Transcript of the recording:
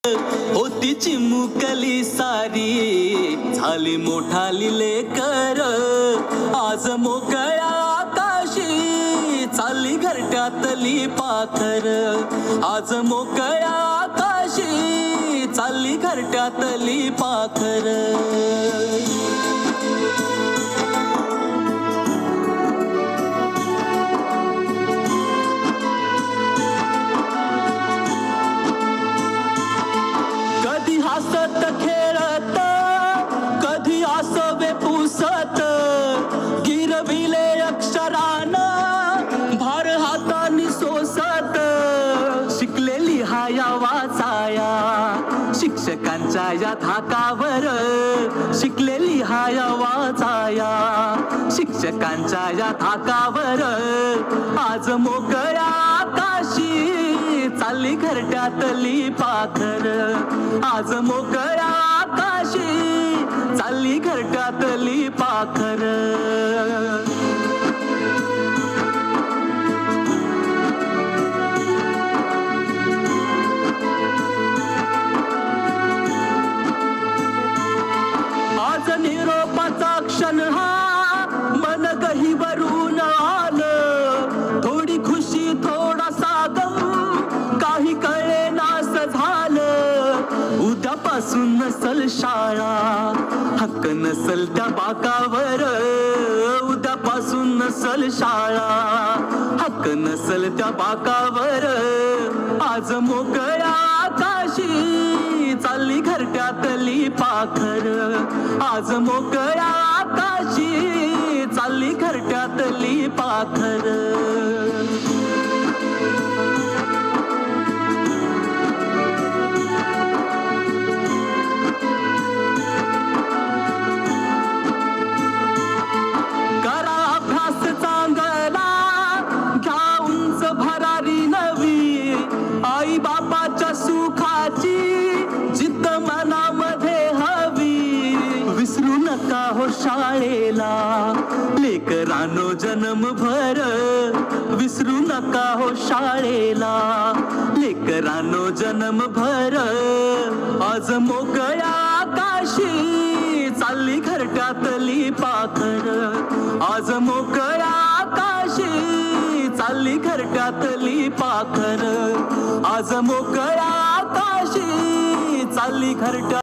होती चिमुकली सारी झाली मोठाली लेकर, आज मोकळ्या आकाशी चालली घरट्यातली पाखर, आज मोकळ्या आकाशी चालली घरट्यातली पाखर. कधी हसत खेळत कधी आसवे पुसत, गिरविले अक्षरान भार हातानी सोसत, शिकलेली हाया वाचाया शिक्षकांच्या या धाकावर, शिकलेली हाया वाचाया शिक्षकांच्या या धाकावर, आज मोकळ्या आकाशी चालली घरट्यातली पाखर, आज मोकळ्या आकाशी चालली घरट्यातली पाखर. आज निरोपाचा क्षण हा मन गहिवरून आलं, थोडी खुशी थोडासा गम काही कळे नास झालं, उद्यापासून नसल शाळा हक्क नसल त्या बाकावर, उद्यापासून नसल शाळा हक्क नसल त्या बाकावर, आज मोकळ्या आकाशी चालली घरट्यातली पाखर, आज मोकळ्या आकाशी चालली घरट्यातली पाखर. करा अभ्यास चांगला घ्या उंच भरारी नवी, आई बापाच्या सुखाची जिद्द मनामध्ये हवी, विसरू नका हो शाळेला लेकरांनो जन्मभर, विसरू नका हो शाळेला लेकरांनो जन्मभर, आज मोकळ्या आकाशी चालली घरट्यातली पाखर, आज मोकळ्या आकाशी चालली घरट्यातली पाखर, आज मोकळ्या आकाशी चालली घरट्या